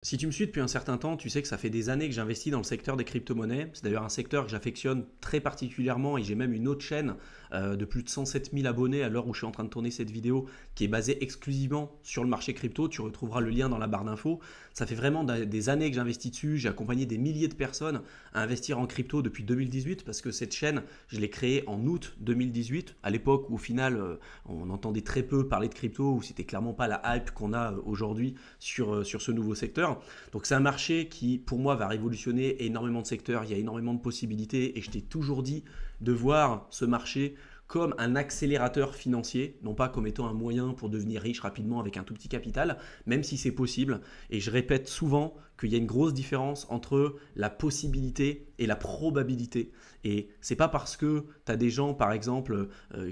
Si tu me suis depuis un certain temps, tu sais que ça fait des années que j'investis dans le secteur des crypto-monnaies. C'est d'ailleurs un secteur que j'affectionne très particulièrement et j'ai même une autre chaîne de plus de 107 000 abonnés à l'heure où je suis en train de tourner cette vidéo qui est basée exclusivement sur le marché crypto. Tu retrouveras le lien dans la barre d'infos. Ça fait vraiment des années que j'investis dessus. J'ai accompagné des milliers de personnes à investir en crypto depuis 2018 parce que cette chaîne, je l'ai créée en août 2018, à l'époque où au final on entendait très peu parler de crypto, où c'était clairement pas la hype qu'on a aujourd'hui sur ce nouveau secteur. Donc c'est un marché qui, pour moi, va révolutionner énormément de secteurs. Il y a énormément de possibilités et je t'ai toujours dit de voir ce marché comme un accélérateur financier, non pas comme étant un moyen pour devenir riche rapidement avec un tout petit capital, même si c'est possible. Et je répète souvent qu'il y a une grosse différence entre la possibilité et la probabilité. Et c'est pas parce que tu as des gens, par exemple,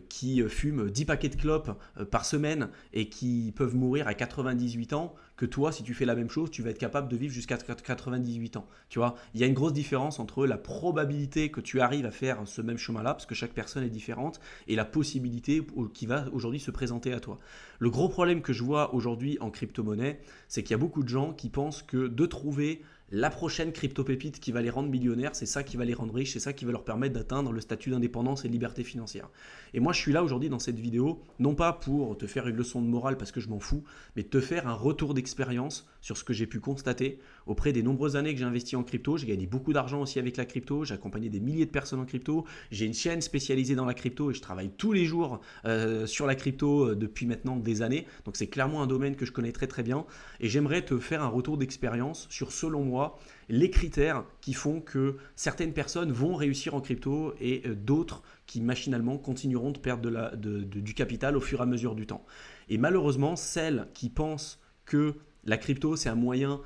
qui fument 10 paquets de clopes par semaine et qui peuvent mourir à 98 ans que toi, si tu fais la même chose, tu vas être capable de vivre jusqu'à 98 ans. Tu vois, il y a une grosse différence entre la probabilité que tu arrives à faire ce même chemin-là, parce que chaque personne est différente, et la possibilité qui va aujourd'hui se présenter à toi. Le gros problème que je vois aujourd'hui en crypto-monnaie, c'est qu'il y a beaucoup de gens qui pensent que de trouver la prochaine crypto-pépite qui va les rendre millionnaires, c'est ça qui va les rendre riches, c'est ça qui va leur permettre d'atteindre le statut d'indépendance et de liberté financière. Et moi, je suis là aujourd'hui dans cette vidéo, non pas pour te faire une leçon de morale parce que je m'en fous, mais de te faire un retour d'expérience sur ce que j'ai pu constater auprès des nombreuses années que j'ai investi en crypto. J'ai gagné beaucoup d'argent aussi avec la crypto, j'ai accompagné des milliers de personnes en crypto, j'ai une chaîne spécialisée dans la crypto et je travaille tous les jours sur la crypto depuis maintenant des années. Donc c'est clairement un domaine que je connais très très bien et j'aimerais te faire un retour d'expérience sur, selon moi, les critères qui font que certaines personnes vont réussir en crypto et d'autres qui machinalement continueront de perdre du capital au fur et à mesure du temps. Et malheureusement, celles qui pensent que la crypto, c'est un moyen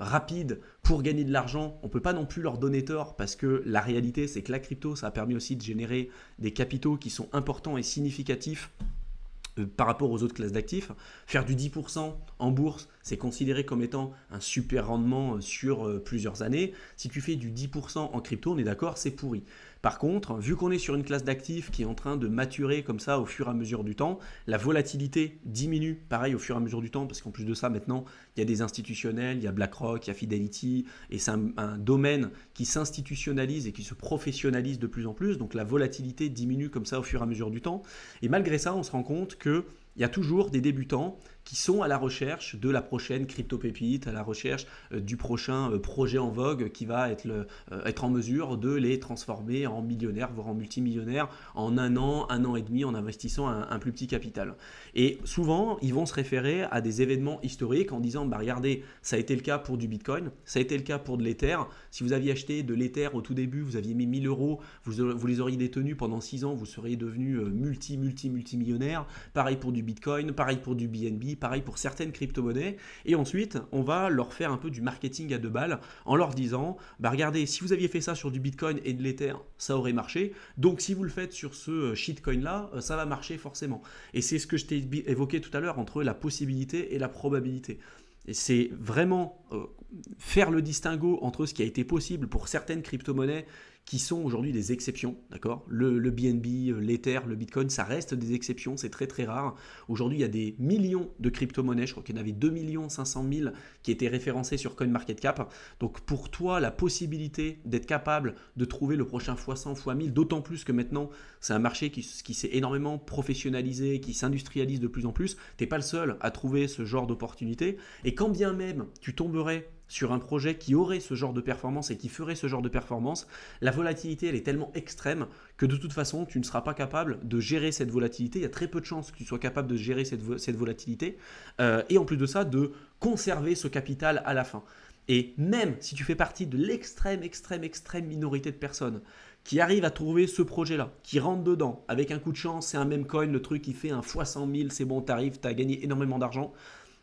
rapide pour gagner de l'argent, on ne peut pas non plus leur donner tort parce que la réalité, c'est que la crypto, ça a permis aussi de générer des capitaux qui sont importants et significatifs par rapport aux autres classes d'actifs. Faire du 10% en bourse, c'est considéré comme étant un super rendement sur plusieurs années. Si tu fais du 10% en crypto, on est d'accord, c'est pourri. Par contre, vu qu'on est sur une classe d'actifs qui est en train de maturer comme ça au fur et à mesure du temps, la volatilité diminue pareil au fur et à mesure du temps parce qu'en plus de ça, maintenant, il y a des institutionnels, il y a BlackRock, il y a Fidelity et c'est un domaine qui s'institutionnalise et qui se professionnalise de plus en plus. Donc la volatilité diminue comme ça au fur et à mesure du temps. Et malgré ça, on se rend compte qu'il y a toujours des débutants qui sont à la recherche de la prochaine crypto-pépite, à la recherche du prochain projet en vogue qui va être en mesure de les transformer en millionnaires, voire en multimillionnaires en un an et demi en investissant un plus petit capital. Et souvent, ils vont se référer à des événements historiques en disant, bah regardez, ça a été le cas pour du Bitcoin, ça a été le cas pour de l'Ether. Si vous aviez acheté de l'Ether au tout début, vous aviez mis 1000 euros, vous les auriez détenus pendant 6 ans, vous seriez devenu multimillionnaire. Pareil pour du Bitcoin, pareil pour du BNB, pareil pour certaines crypto-monnaies. Et ensuite, on va leur faire un peu du marketing à 2 balles en leur disant, bah regardez, si vous aviez fait ça sur du Bitcoin et de l'Ether, ça aurait marché. Donc si vous le faites sur ce shitcoin-là, ça va marcher forcément. Et c'est ce que je t'ai évoqué tout à l'heure entre la possibilité et la probabilité. Et c'est vraiment faire le distinguo entre ce qui a été possible pour certaines crypto-monnaies qui sont aujourd'hui des exceptions, d'accord ? Le BNB, l'Ether, le Bitcoin, ça reste des exceptions, c'est très très rare. Aujourd'hui, il y a des millions de crypto-monnaies, je crois qu'il y en avait 2 500 000 qui étaient référencées sur CoinMarketCap. Donc pour toi, la possibilité d'être capable de trouver le prochain x100, x1000, d'autant plus que maintenant, c'est un marché qui s'est énormément professionnalisé, qui s'industrialise de plus en plus, tu n'es pas le seul à trouver ce genre d'opportunité. Et quand bien même tu tomberais sur un projet qui aurait ce genre de performance et qui ferait ce genre de performance, la volatilité elle est tellement extrême que de toute façon tu ne seras pas capable de gérer cette volatilité. Il y a très peu de chances que tu sois capable de gérer cette volatilité et en plus de ça de conserver ce capital à la fin. Et même si tu fais partie de l'extrême minorité de personnes qui arrivent à trouver ce projet-là, qui rentrent dedans, avec un coup de chance, c'est un même coin, le truc qui fait un x 100 000, c'est bon, t'arrives, t'as gagné énormément d'argent,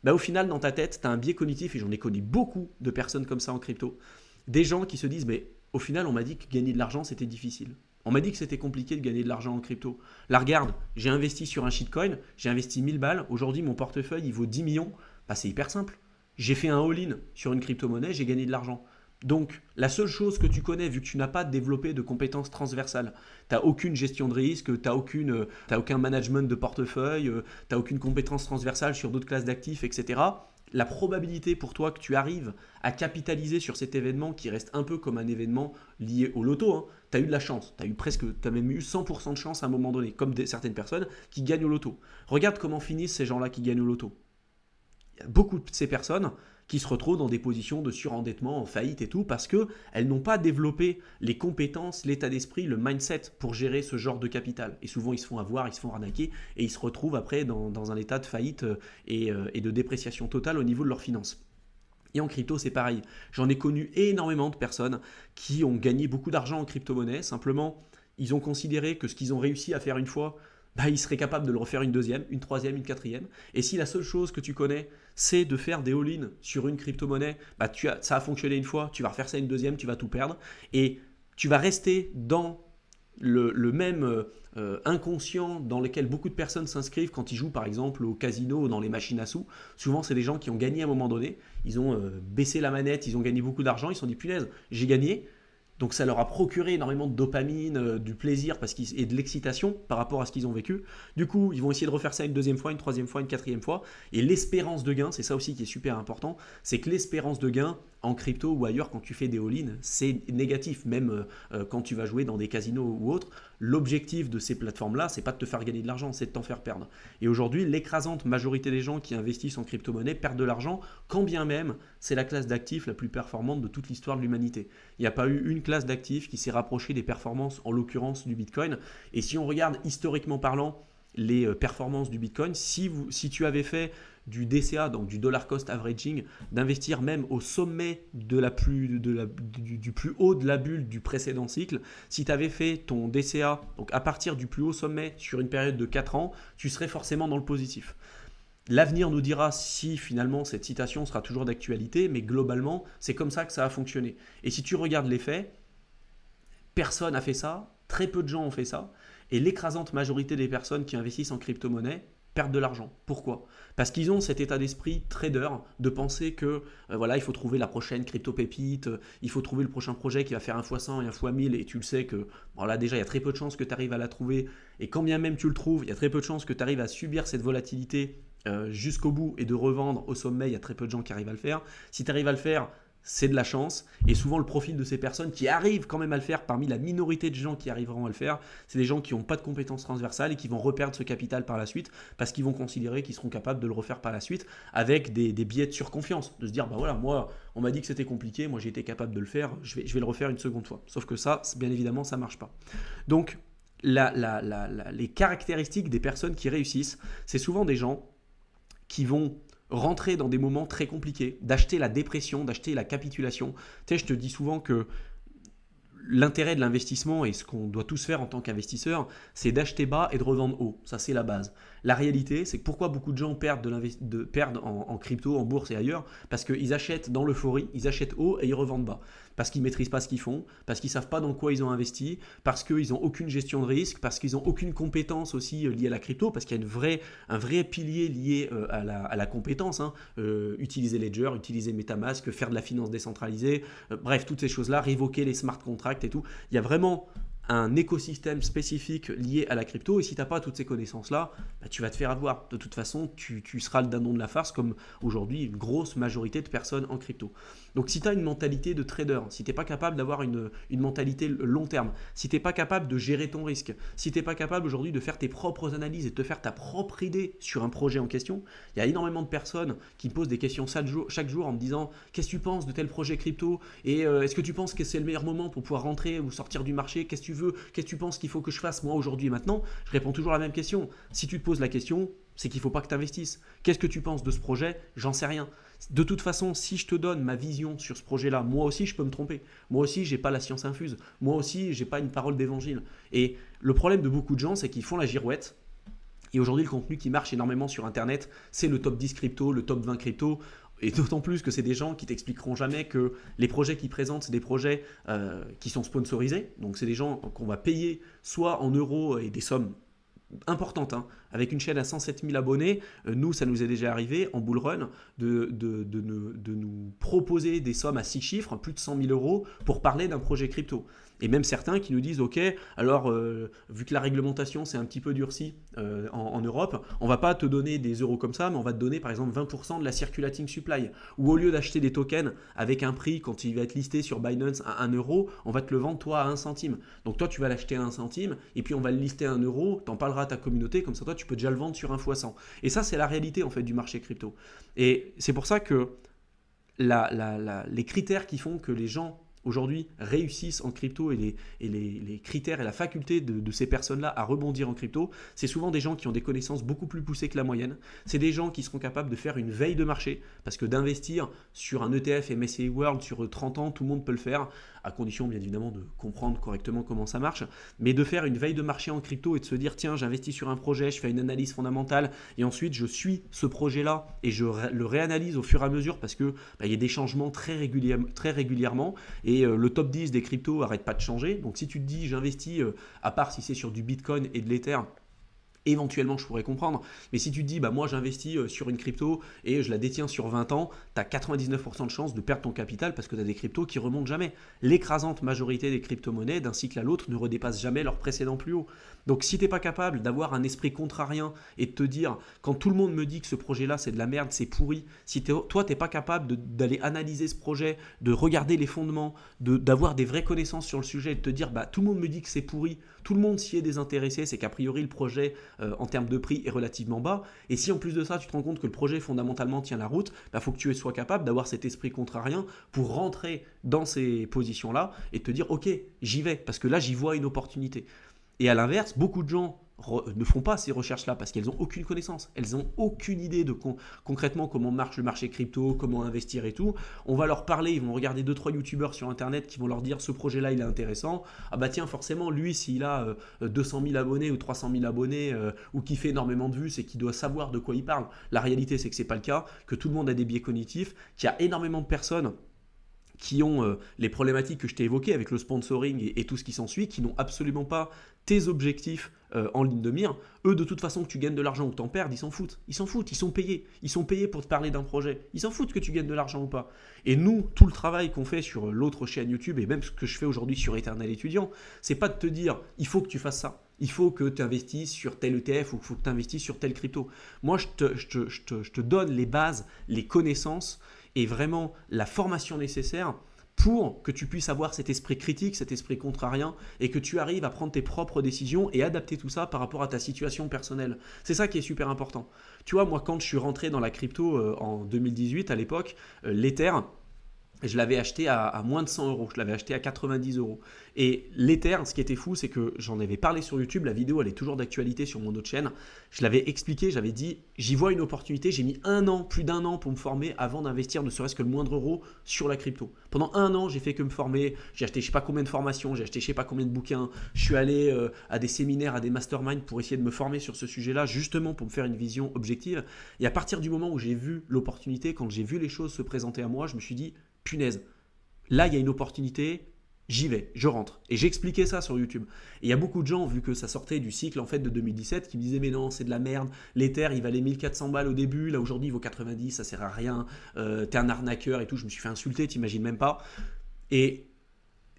bah au final, dans ta tête, tu as un biais cognitif, et j'en ai connu beaucoup de personnes comme ça en crypto, des gens qui se disent, mais au final, on m'a dit que gagner de l'argent, c'était difficile. On m'a dit que c'était compliqué de gagner de l'argent en crypto. Là, regarde, j'ai investi sur un shitcoin, j'ai investi 1000 balles, aujourd'hui, mon portefeuille, il vaut 10 millions, bah, c'est hyper simple. J'ai fait un all-in sur une crypto-monnaie, j'ai gagné de l'argent. Donc, la seule chose que tu connais, vu que tu n'as pas développé de compétences transversales, tu n'as aucune gestion de risque, tu n'as aucun management de portefeuille, tu n'as aucune compétence transversale sur d'autres classes d'actifs, etc. la probabilité pour toi que tu arrives à capitaliser sur cet événement qui reste un peu comme un événement lié au loto, hein, tu as eu de la chance, tu as même eu 100% de chance à un moment donné, comme certaines personnes qui gagnent au loto. Regarde comment finissent ces gens-là qui gagnent au loto. Il y a beaucoup de ces personnes qui se retrouvent dans des positions de surendettement, en faillite et tout, parce qu'elles n'ont pas développé les compétences, l'état d'esprit, le mindset pour gérer ce genre de capital. Et souvent, ils se font avoir, ils se font arnaquer, et ils se retrouvent après dans un état de faillite et de dépréciation totale au niveau de leurs finances. Et en crypto, c'est pareil. J'en ai connu énormément de personnes qui ont gagné beaucoup d'argent en crypto-monnaie. Simplement, ils ont considéré que ce qu'ils ont réussi à faire une fois, ils seraient capables de le refaire une deuxième, une troisième, une quatrième. Et si la seule chose que tu connais, c'est de faire des all-in sur une crypto-monnaie, ça a fonctionné une fois, tu vas refaire ça une deuxième, tu vas tout perdre. Et tu vas rester dans le même inconscient dans lequel beaucoup de personnes s'inscrivent quand ils jouent par exemple au casino ou dans les machines à sous. Souvent, c'est des gens qui ont gagné à un moment donné, ils ont baissé la manette, ils ont gagné beaucoup d'argent, ils se sont dit punaise, j'ai gagné. Donc ça leur a procuré énormément de dopamine, du plaisir et de l'excitation par rapport à ce qu'ils ont vécu. Du coup, ils vont essayer de refaire ça une deuxième fois, une troisième fois, une quatrième fois. Et l'espérance de gain, c'est ça aussi qui est super important, c'est que l'espérance de gain en crypto ou ailleurs quand tu fais des all-in, c'est négatif. Même quand tu vas jouer dans des casinos ou autres, l'objectif de ces plateformes-là, c'est pas de te faire gagner de l'argent, c'est de t'en faire perdre. Et aujourd'hui, l'écrasante majorité des gens qui investissent en crypto-monnaie perdent de l'argent, quand bien même c'est la classe d'actifs la plus performante de toute l'histoire de l'humanité. Il n'y a pas eu une classe d'actifs qui s'est rapprochée des performances, en l'occurrence du Bitcoin. Et si on regarde historiquement parlant les performances du Bitcoin, si tu avais fait du DCA, donc du dollar cost averaging, d'investir même au sommet du plus haut de la bulle du précédent cycle, si tu avais fait ton DCA donc à partir du plus haut sommet sur une période de 4 ans, tu serais forcément dans le positif. L'avenir nous dira si finalement cette citation sera toujours d'actualité, mais globalement, c'est comme ça que ça a fonctionné. Et si tu regardes les faits, personne n'a fait ça, très peu de gens ont fait ça, et l'écrasante majorité des personnes qui investissent en crypto-monnaie perdent de l'argent. Pourquoi ? Parce qu'ils ont cet état d'esprit trader de penser que il faut trouver la prochaine crypto-pépite, il faut trouver le prochain projet qui va faire 1x100 et 1x1000, et tu le sais que déjà il y a très peu de chances que tu arrives à la trouver, et quand bien même tu le trouves, il y a très peu de chances que tu arrives à subir cette volatilité jusqu'au bout et de revendre au sommet, il y a très peu de gens qui arrivent à le faire. Si tu arrives à le faire, c'est de la chance, et souvent le profil de ces personnes qui arrivent quand même à le faire, parmi la minorité de gens qui arriveront à le faire, c'est des gens qui n'ont pas de compétences transversales et qui vont reperdre ce capital par la suite parce qu'ils vont considérer qu'ils seront capables de le refaire par la suite avec des biais de surconfiance, de se dire moi on m'a dit que c'était compliqué, moi j'ai été capable de le faire, je vais le refaire une seconde fois. Sauf que ça, bien évidemment, ça ne marche pas. Donc les caractéristiques des personnes qui réussissent, c'est souvent des gens qui vont rentrer dans des moments très compliqués, d'acheter la dépression, d'acheter la capitulation. Tu sais, je te dis souvent que l'intérêt de l'investissement et ce qu'on doit tous faire en tant qu'investisseur, c'est d'acheter bas et de revendre haut. Ça, c'est la base. La réalité, c'est que pourquoi beaucoup de gens perdent en crypto, en bourse et ailleurs, parce qu'ils achètent dans l'euphorie, ils achètent haut et ils revendent bas. Parce qu'ils ne maîtrisent pas ce qu'ils font, parce qu'ils ne savent pas dans quoi ils ont investi, parce qu'ils n'ont aucune gestion de risque, parce qu'ils n'ont aucune compétence aussi liée à la crypto, parce qu'il y a un vrai pilier lié à la compétence. Utiliser Ledger, utiliser MetaMask, faire de la finance décentralisée, bref, toutes ces choses-là, révoquer les smart contracts et tout. Il y a vraiment un écosystème spécifique lié à la crypto, et si tu n'as pas toutes ces connaissances-là, tu vas te faire avoir. De toute façon, tu seras le dindon de la farce, comme aujourd'hui une grosse majorité de personnes en crypto. Donc si tu as une mentalité de trader, si tu n'es pas capable d'avoir une mentalité long terme, si tu n'es pas capable de gérer ton risque, si tu n'es pas capable aujourd'hui de faire tes propres analyses et de te faire ta propre idée sur un projet en question, il y a énormément de personnes qui me posent des questions chaque jour en me disant « Qu'est-ce que tu penses de tel projet crypto ? Et est-ce que tu penses que c'est le meilleur moment pour pouvoir rentrer ou sortir du marché ? Qu'est-ce que tu veux ? Qu'est-ce que tu penses qu'il faut que je fasse moi aujourd'hui et maintenant ?» Je réponds toujours à la même question. Si tu te poses la question, c'est qu'il ne faut pas que tu investisses. Qu'est-ce que tu penses de ce projet ? J'en sais rien. De toute façon, si je te donne ma vision sur ce projet-là, moi aussi je peux me tromper. Moi aussi, je n'ai pas la science infuse. Moi aussi, je n'ai pas une parole d'évangile. Et le problème de beaucoup de gens, c'est qu'ils font la girouette. Et aujourd'hui, le contenu qui marche énormément sur Internet, c'est le top 10 crypto, le top 20 crypto. Et d'autant plus que c'est des gens qui t'expliqueront jamais que les projets qu'ils présentent, c'est des projets qui sont sponsorisés. Donc c'est des gens qu'on va payer soit en euros et des sommes importante, hein, avec une chaîne à 107 000 abonnés, nous, ça nous est déjà arrivé en bull run de nous proposer des sommes à 6 chiffres, plus de 100 000 euros, pour parler d'un projet crypto. Et même certains qui nous disent, ok, alors vu que la réglementation c'est un petit peu durci en Europe, on va pas te donner des euros comme ça, mais on va te donner par exemple 20% de la circulating supply. Ou au lieu d'acheter des tokens avec un prix, quand il va être listé sur Binance à 1 euro, on va te le vendre toi à 1 centime. Donc toi tu vas l'acheter à 1 centime, et puis on va le lister à 1 euro, t'en parleras à ta communauté, comme ça toi tu peux déjà le vendre sur 1 x 100. Et ça c'est la réalité en fait du marché crypto. Et c'est pour ça que les critères qui font que les gens aujourd'hui réussissent en crypto et les critères et la faculté de ces personnes-là à rebondir en crypto, c'est souvent des gens qui ont des connaissances beaucoup plus poussées que la moyenne. C'est des gens qui seront capables de faire une veille de marché, parce que d'investir sur un ETF MSCI World sur 30 ans, tout le monde peut le faire, à condition bien évidemment de comprendre correctement comment ça marche, mais de faire une veille de marché en crypto et de se dire tiens, j'investis sur un projet, je fais une analyse fondamentale et ensuite je suis ce projet-là et je le réanalyse au fur et à mesure parce que il y a des changements très régulièrement et le top 10 des cryptos n'arrête pas de changer. Donc si tu te dis j'investis, à part si c'est sur du Bitcoin et de l'Ether, éventuellement je pourrais comprendre, mais si tu te dis bah moi j'investis sur une crypto et je la détiens sur 20 ans, tu as 99% de chances de perdre ton capital parce que tu as des cryptos qui remontent jamais. L'écrasante majorité des crypto-monnaies d'un cycle à l'autre ne redépassent jamais leur précédent plus haut. Donc si tu n'es pas capable d'avoir un esprit contrarien et de te dire quand tout le monde me dit que ce projet-là c'est de la merde, c'est pourri, si toi tu n'es pas capable d'aller analyser ce projet, de regarder les fondements, d'avoir des vraies connaissances sur le sujet et de te dire bah tout le monde me dit que c'est pourri, tout le monde s'y est désintéressé, c'est qu'a priori le projet en termes de prix est relativement bas. Et si en plus de ça, tu te rends compte que le projet fondamentalement tient la route, il faut que tu sois capable d'avoir cet esprit contrarien pour rentrer dans ces positions-là et te dire ok, j'y vais, parce que là, j'y vois une opportunité. Et à l'inverse, beaucoup de gens ne font pas ces recherches-là parce qu'elles n'ont aucune connaissance. Elles n'ont aucune idée de concrètement comment marche le marché crypto, comment investir et tout. On va leur parler, ils vont regarder 2-3 youtubeurs sur internet qui vont leur dire ce projet-là il est intéressant. Ah bah tiens, forcément, lui, s'il a 200 000 abonnés ou 300 000 abonnés ou qui fait énormément de vues, c'est qu'il doit savoir de quoi il parle. La réalité, c'est que ce n'est pas le cas, que tout le monde a des biais cognitifs, qu'il y a énormément de personnes qui ont les problématiques que je t'ai évoquées avec le sponsoring et tout ce qui s'ensuit, qui n'ont absolument pas tes objectifs en ligne de mire. Eux, de toute façon, que tu gagnes de l'argent ou que tu en perds, ils s'en foutent. Ils s'en foutent, ils sont payés. Ils sont payés pour te parler d'un projet. Ils s'en foutent que tu gagnes de l'argent ou pas. Et nous, tout le travail qu'on fait sur l'autre chaîne YouTube et même ce que je fais aujourd'hui sur Éternel Étudiant, c'est pas de te dire il faut que tu fasses ça. Il faut que tu investisses sur tel ETF ou il faut que tu investisses sur tel crypto. Moi, je te donne les bases, les connaissances et vraiment la formation nécessaire pour que tu puisses avoir cet esprit critique, cet esprit contrarien et que tu arrives à prendre tes propres décisions et adapter tout ça par rapport à ta situation personnelle. C'est ça qui est super important. Tu vois, moi, quand je suis rentré dans la crypto en 2018, à l'époque, l'Ether, je l'avais acheté à moins de 100 euros, je l'avais acheté à 90 euros. Et l'Ether, ce qui était fou, c'est que j'en avais parlé sur YouTube, la vidéo elle est toujours d'actualité sur mon autre chaîne. Je l'avais expliqué, j'avais dit, j'y vois une opportunité, j'ai mis plus d'un an pour me former avant d'investir ne serait-ce que le moindre euro sur la crypto. Pendant un an, j'ai fait que me former, j'ai acheté je sais pas combien de formations, j'ai acheté je sais pas combien de bouquins, je suis allé à des séminaires, à des masterminds pour essayer de me former sur ce sujet-là, justement pour me faire une vision objective. Et à partir du moment où j'ai vu l'opportunité, quand j'ai vu les choses se présenter à moi, je me suis dit, punaise, là il y a une opportunité, j'y vais, je rentre. Et j'expliquais ça sur YouTube. Et il y a beaucoup de gens, vu que ça sortait du cycle en fait de 2017, qui me disaient mais non, c'est de la merde, l'Ether il valait 1400 balles au début, là aujourd'hui il vaut 90, ça sert à rien, t'es un arnaqueur et tout, je me suis fait insulter, t'imagines même pas. Et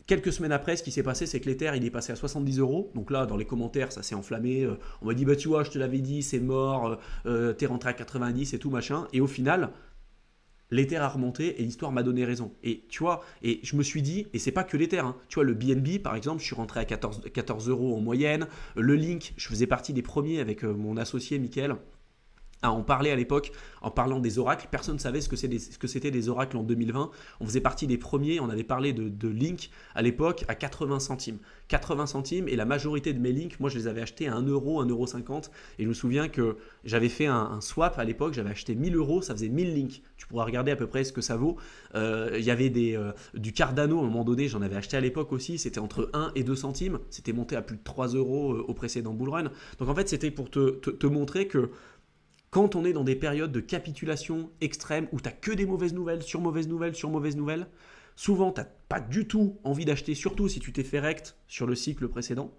quelques semaines après, ce qui s'est passé, c'est que l'Ether il est passé à 70 euros. Donc là, dans les commentaires, ça s'est enflammé. On m'a dit bah tu vois, je te l'avais dit, c'est mort, t'es rentré à 90 et tout machin. Et au final, l'Ether a remonté et l'histoire m'a donné raison. Et tu vois, et je me suis dit, et c'est pas que l'Ether, hein, tu vois, le BNB par exemple, je suis rentré à 14 euros en moyenne. Le Link, je faisais partie des premiers avec mon associé Mickaël à en parler à l'époque, en parlant des oracles. Personne ne savait ce que c'était des oracles en 2020. On faisait partie des premiers, on avait parlé de Link à l'époque à 80 centimes. 80 centimes et la majorité de mes links, moi je les avais achetés à 1 euro, 1,50 euro. Et je me souviens que j'avais fait un swap à l'époque, j'avais acheté 1000 euros, ça faisait 1000 links. Tu pourras regarder à peu près ce que ça vaut. Il y avait du Cardano à un moment donné, j'en avais acheté à l'époque aussi, c'était entre 1 et 2 centimes. C'était monté à plus de 3 euros au précédent bull run. Donc en fait, c'était pour te montrer que quand on est dans des périodes de capitulation extrême où tu n'as que des mauvaises nouvelles, sur mauvaises nouvelles, sur mauvaises nouvelles, souvent tu n'as pas du tout envie d'acheter, surtout si tu t'es fait rect sur le cycle précédent.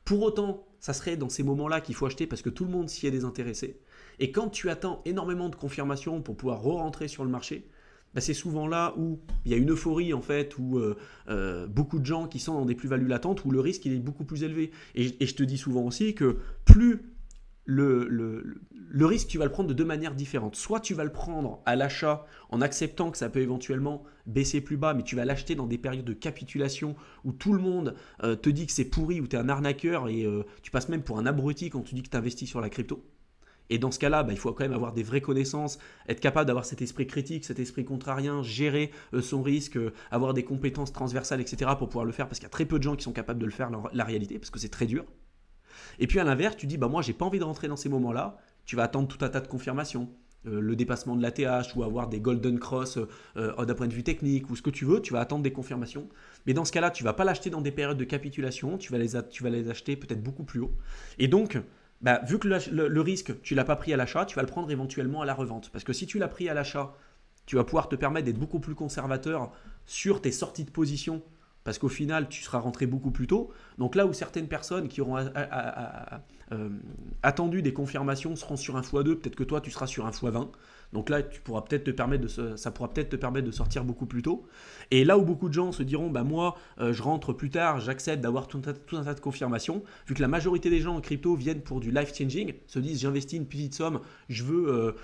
Pour autant, ça serait dans ces moments-là qu'il faut acheter parce que tout le monde s'y est désintéressé. Et quand tu attends énormément de confirmations pour pouvoir re-rentrer sur le marché, bah c'est souvent là où il y a une euphorie en fait, où beaucoup de gens qui sont dans des plus-values latentes, où le risque il est beaucoup plus élevé. Et je te dis souvent aussi que plus le risque, tu vas le prendre de deux manières différentes. Soit tu vas le prendre à l'achat en acceptant que ça peut éventuellement baisser plus bas, mais tu vas l'acheter dans des périodes de capitulation où tout le monde te dit que c'est pourri, où tu es un arnaqueur et tu passes même pour un abruti quand tu dis que tu investis sur la crypto. Et dans ce cas-là, bah, il faut quand même avoir des vraies connaissances, être capable d'avoir cet esprit critique, cet esprit contrarien, gérer son risque, avoir des compétences transversales, etc. pour pouvoir le faire, parce qu'il y a très peu de gens qui sont capables de le faire, la réalité, parce que c'est très dur. Et puis à l'inverse, tu dis, bah moi, j'ai pas envie de rentrer dans ces moments-là, tu vas attendre tout un tas de confirmations, le dépassement de l'ATH ou avoir des golden cross d'un point de vue technique ou ce que tu veux, tu vas attendre des confirmations. Mais dans ce cas-là, tu vas pas l'acheter dans des périodes de capitulation, tu vas les acheter peut-être beaucoup plus haut. Et donc, bah, vu que le risque, tu ne l'as pas pris à l'achat, tu vas le prendre éventuellement à la revente. Parce que si tu l'as pris à l'achat, tu vas pouvoir te permettre d'être beaucoup plus conservateur sur tes sorties de position. Parce qu'au final, tu seras rentré beaucoup plus tôt. Donc là où certaines personnes qui auront attendu des confirmations seront sur un x2, peut-être que toi, tu seras sur un x20. Donc là, ça pourra peut-être te permettre de sortir beaucoup plus tôt. Et là où beaucoup de gens se diront, bah moi, je rentre plus tard, j'accepte d'avoir tout un tas de confirmations, vu que la majorité des gens en crypto viennent pour du life changing, se disent j'investis une petite somme, je veux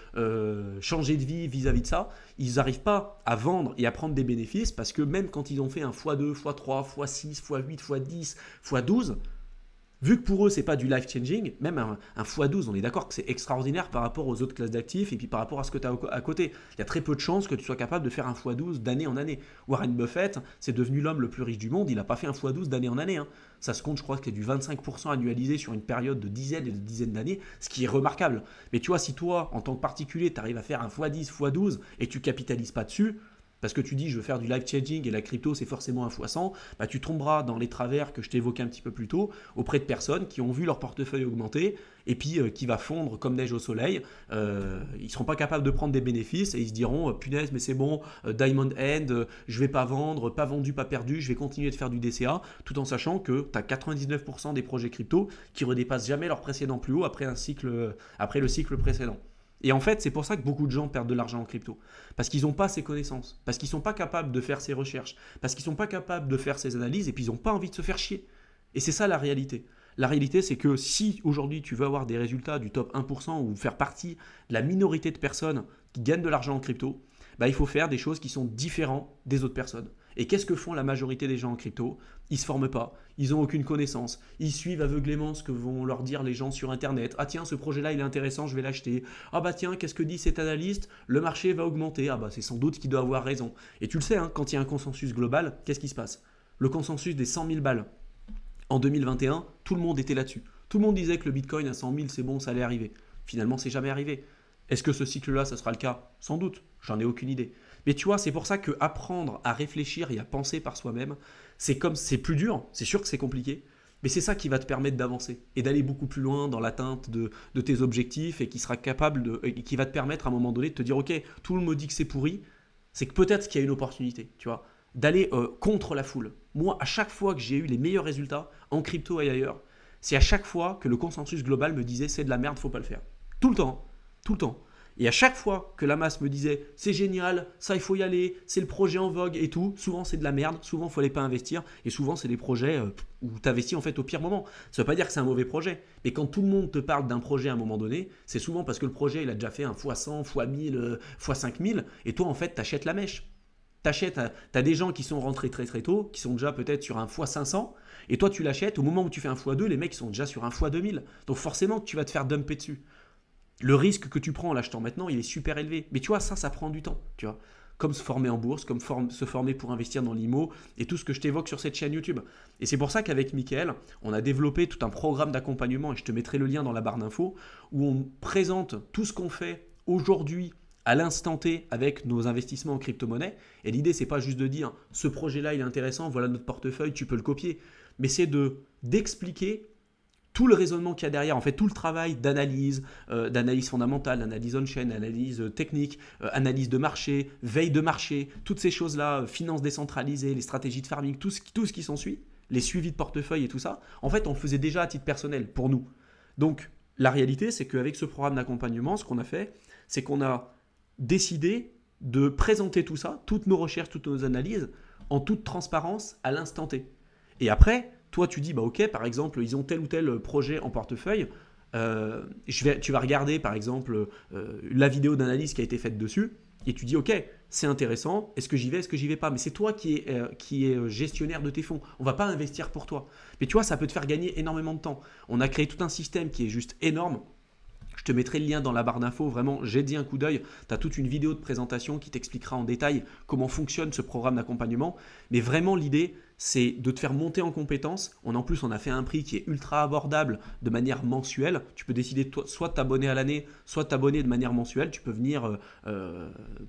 changer de vie vis-à-vis de ça, ils n'arrivent pas à vendre et à prendre des bénéfices parce que même quand ils ont fait un x2, x3, x6, x8, x10, x12, vu que pour eux, c'est pas du life changing, même un x12, on est d'accord que c'est extraordinaire par rapport aux autres classes d'actifs et puis par rapport à ce que tu as à côté. Il y a très peu de chances que tu sois capable de faire un x12 d'année en année. Warren Buffett, c'est devenu l'homme le plus riche du monde, il n'a pas fait un x12 d'année en année. Hein. Ça se compte, je crois que c'est du 25% annualisé sur une période de dizaines et de dizaines d'années, ce qui est remarquable. Mais tu vois, si toi, en tant que particulier, tu arrives à faire un x10, x12 et que tu capitalises pas dessus, parce que tu dis je veux faire du life changing et la crypto c'est forcément un x100, bah, tu tomberas dans les travers que je t'évoquais un petit peu plus tôt auprès de personnes qui ont vu leur portefeuille augmenter et puis qui va fondre comme neige au soleil. Ils ne seront pas capables de prendre des bénéfices et ils se diront punaise mais c'est bon, Diamond End, je vais pas vendre, pas vendu, pas perdu, je vais continuer de faire du DCA, tout en sachant que tu as 99% des projets crypto qui redépassent jamais leur précédent plus haut après le cycle précédent. Et en fait, c'est pour ça que beaucoup de gens perdent de l'argent en crypto. Parce qu'ils n'ont pas ces connaissances, parce qu'ils ne sont pas capables de faire ces recherches, parce qu'ils ne sont pas capables de faire ces analyses et puis ils n'ont pas envie de se faire chier. Et c'est ça la réalité. La réalité, c'est que si aujourd'hui tu veux avoir des résultats du top 1% ou faire partie de la minorité de personnes qui gagnent de l'argent en crypto, bah, il faut faire des choses qui sont différentes des autres personnes. Et qu'est-ce que font la majorité des gens en crypto? Ils ne se forment pas, ils n'ont aucune connaissance, ils suivent aveuglément ce que vont leur dire les gens sur Internet. Ah tiens, ce projet-là, il est intéressant, je vais l'acheter. Ah bah tiens, qu'est-ce que dit cet analyste? Le marché va augmenter. Ah bah c'est sans doute qu'il doit avoir raison. Et tu le sais, hein, quand il y a un consensus global, qu'est-ce qui se passe? Le consensus des 100 000 balles. En 2021, tout le monde était là-dessus. Tout le monde disait que le Bitcoin à 100 000, c'est bon, ça allait arriver. Finalement, c'est jamais arrivé. Est-ce que ce cycle-là, ça sera le cas? Sans doute, j'en ai aucune idée. Mais tu vois, c'est pour ça que apprendre à réfléchir et à penser par soi-même, c'est plus dur, c'est sûr que c'est compliqué, mais c'est ça qui va te permettre d'avancer et d'aller beaucoup plus loin dans l'atteinte de tes objectifs et qui va te permettre à un moment donné de te dire ok, tout le monde me dit que c'est pourri, c'est que peut-être qu'il y a une opportunité, tu vois, d'aller contre la foule. Moi, à chaque fois que j'ai eu les meilleurs résultats en crypto et ailleurs, c'est à chaque fois que le consensus global me disait c'est de la merde, faut pas le faire. Tout le temps, tout le temps. Et à chaque fois que la masse me disait c'est génial, ça il faut y aller, c'est le projet en vogue et tout, souvent c'est de la merde, souvent il ne fallait pas investir et souvent c'est des projets où tu investis en fait au pire moment. Ça ne veut pas dire que c'est un mauvais projet, mais quand tout le monde te parle d'un projet à un moment donné, c'est souvent parce que le projet il a déjà fait un x100, x1000, x5000 et toi en fait tu achètes la mèche. Tu as des gens qui sont rentrés très très tôt, qui sont déjà peut-être sur un x500 et toi tu l'achètes, au moment où tu fais un x2, les mecs ils sont déjà sur un x2000. Donc forcément tu vas te faire dumper dessus. Le risque que tu prends en l'achetant maintenant, il est super élevé. Mais tu vois, ça prend du temps. Tu vois, comme se former en bourse, comme se former pour investir dans l'IMO et tout ce que je t'évoque sur cette chaîne YouTube. Et c'est pour ça qu'avec Mickaël, on a développé tout un programme d'accompagnement, et je te mettrai le lien dans la barre d'infos, où on présente tout ce qu'on fait aujourd'hui à l'instant T avec nos investissements en crypto-monnaie. Et l'idée, c'est pas juste de dire ce projet-là, il est intéressant, voilà notre portefeuille, tu peux le copier. Mais c'est d'expliquer tout le raisonnement qu'il y a derrière, en fait tout le travail d'analyse fondamentale, d'analyse on-chain, analyse technique, analyse de marché, veille de marché, toutes ces choses-là, finance décentralisée, les stratégies de farming, tout ce qui s'ensuit, les suivis de portefeuille et tout ça, en fait, on le faisait déjà à titre personnel pour nous. Donc, la réalité, c'est qu'avec ce programme d'accompagnement, ce qu'on a fait, c'est qu'on a décidé de présenter tout ça, toutes nos recherches, toutes nos analyses, en toute transparence à l'instant T. Et après, toi, tu dis, bah ok, par exemple, ils ont tel ou tel projet en portefeuille. Tu vas regarder, par exemple, la vidéo d'analyse qui a été faite dessus, et tu dis, ok, c'est intéressant, est-ce que j'y vais, est-ce que j'y vais pas? Mais c'est toi qui es gestionnaire de tes fonds. On ne va pas investir pour toi. Mais tu vois, ça peut te faire gagner énormément de temps. On a créé tout un système qui est juste énorme. Je te mettrai le lien dans la barre d'infos. Vraiment, j'ai dit un coup d'œil. Tu as toute une vidéo de présentation qui t'expliquera en détail comment fonctionne ce programme d'accompagnement. Mais vraiment, l'idée, c'est de te faire monter en compétences. En plus, on a fait un prix qui est ultra abordable de manière mensuelle. Tu peux décider soit de t'abonner à l'année, soit de t'abonner de manière mensuelle. Tu peux venir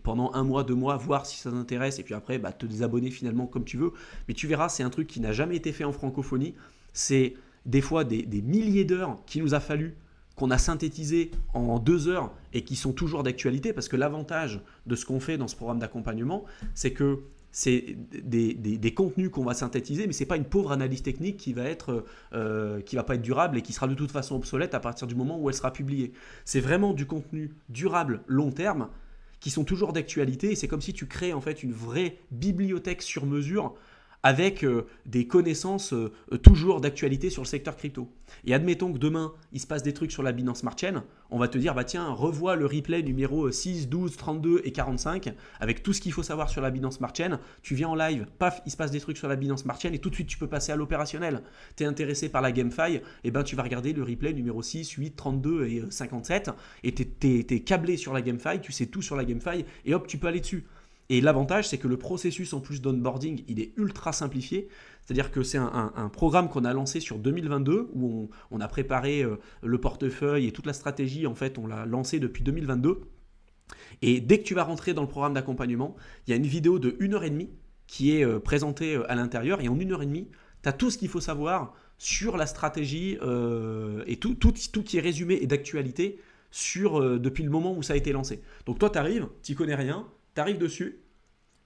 pendant 1 mois, 2 mois, voir si ça t'intéresse. Et puis après, te désabonner finalement comme tu veux. Mais tu verras, c'est un truc qui n'a jamais été fait en francophonie. C'est des fois des milliers d'heures qu'il nous a fallu, qu'on a synthétisé en 2 heures et qui sont toujours d'actualité, parce que l'avantage de ce qu'on fait dans ce programme d'accompagnement, c'est que c'est des contenus qu'on va synthétiser, mais ce n'est pas une pauvre analyse technique qui va pas être durable et qui sera de toute façon obsolète à partir du moment où elle sera publiée. C'est vraiment du contenu durable, long terme, qui sont toujours d'actualité, et c'est comme si tu crées en fait une vraie bibliothèque sur mesure avec des connaissances toujours d'actualité sur le secteur crypto. Et admettons que demain, il se passe des trucs sur la Binance Smart Chain, on va te dire, bah tiens, revois le replay numéro 6, 12, 32 et 45 avec tout ce qu'il faut savoir sur la Binance Smart Chain. Tu viens en live, paf, il se passe des trucs sur la Binance Smart Chain et tout de suite, tu peux passer à l'opérationnel. Tu es intéressé par la GameFi, et ben tu vas regarder le replay numéro 6, 8, 32 et 57 et tu es câblé sur la GameFi, tu sais tout sur la GameFi et hop, tu peux aller dessus. Et l'avantage, c'est que le processus en plus d'onboarding, il est ultra simplifié. C'est-à-dire que c'est un programme qu'on a lancé sur 2022 où on a préparé le portefeuille et toute la stratégie. En fait, on l'a lancé depuis 2022. Et dès que tu vas rentrer dans le programme d'accompagnement, il y a une vidéo de 1h30 qui est présentée à l'intérieur. Et en 1h30, tu as tout ce qu'il faut savoir sur la stratégie et tout qui est résumé et d'actualité depuis le moment où ça a été lancé. Donc toi, tu arrives, tu n'y connais rien. Tu arrives dessus,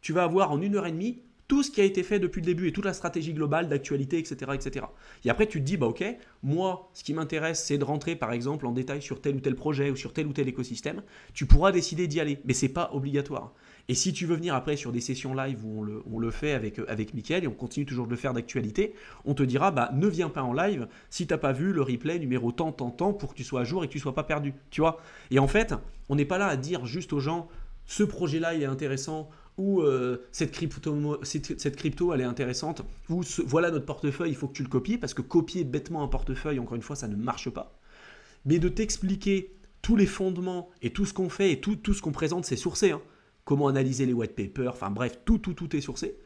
tu vas avoir en 1h30 tout ce qui a été fait depuis le début et toute la stratégie globale d'actualité, etc., etc. Et après, tu te dis, bah ok, moi, ce qui m'intéresse, c'est de rentrer par exemple en détail sur tel ou tel projet ou sur tel ou tel écosystème. Tu pourras décider d'y aller, mais ce n'est pas obligatoire. Et si tu veux venir après sur des sessions live où on le fait avec Mickaël et on continue toujours de le faire d'actualité, on te dira, bah ne viens pas en live si tu n'as pas vu le replay numéro tant pour que tu sois à jour et que tu ne sois pas perdu. Tu vois? Et en fait, on n'est pas là à dire juste aux gens, ce projet-là, il est intéressant, ou cette crypto, elle est intéressante, ou voilà notre portefeuille, il faut que tu le copies, parce que copier bêtement un portefeuille, encore une fois, ça ne marche pas. Mais de t'expliquer tous les fondements et tout ce qu'on fait et tout ce qu'on présente, c'est sourcé. Hein. Comment analyser les white papers, enfin bref, tout est sourcé,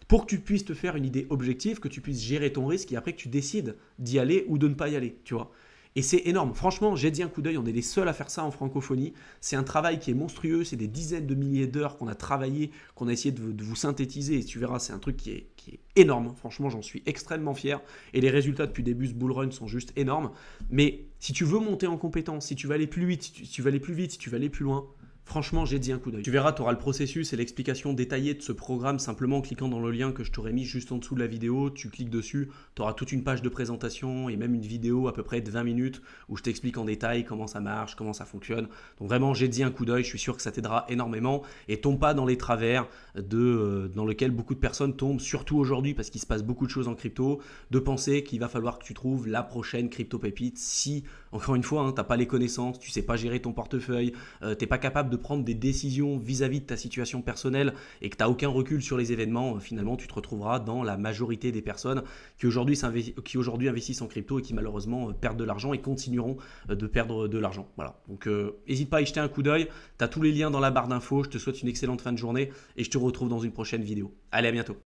pour que tu puisses te faire une idée objective, que tu puisses gérer ton risque et après que tu décides d'y aller ou de ne pas y aller, tu vois. Et c'est énorme. Franchement, j'ai dit un coup d'œil, on est les seuls à faire ça en francophonie. C'est un travail qui est monstrueux, c'est des dizaines de milliers d'heures qu'on a travaillé, qu'on a essayé de vous synthétiser. Et tu verras, c'est un truc qui est énorme. Franchement, j'en suis extrêmement fier. Et les résultats depuis le début de ce bull run sont juste énormes. Mais si tu veux monter en compétence, si tu veux aller plus vite, si tu veux aller plus vite, si tu veux aller plus loin, franchement, j'ai dit un coup d'œil. Tu verras, tu auras le processus et l'explication détaillée de ce programme simplement en cliquant dans le lien que je t'aurais mis juste en dessous de la vidéo. Tu cliques dessus, tu auras toute une page de présentation et même une vidéo à peu près de 20 minutes où je t'explique en détail comment ça marche, comment ça fonctionne. Donc vraiment, j'ai dit un coup d'œil, je suis sûr que ça t'aidera énormément et tombe pas dans les travers dans lesquels beaucoup de personnes tombent, surtout aujourd'hui parce qu'il se passe beaucoup de choses en crypto, de penser qu'il va falloir que tu trouves la prochaine crypto pépite si, encore une fois, tu n'as pas les connaissances, tu sais pas gérer ton portefeuille, tu n'es pas capable de prendre des décisions vis-à-vis de ta situation personnelle et que tu n'as aucun recul sur les événements, finalement tu te retrouveras dans la majorité des personnes qui aujourd'hui investissent en crypto et qui malheureusement perdent de l'argent et continueront de perdre de l'argent. Voilà. Donc n'hésite pas à y jeter un coup d'œil, tu as tous les liens dans la barre d'infos, je te souhaite une excellente fin de journée et je te retrouve dans une prochaine vidéo. Allez, à bientôt.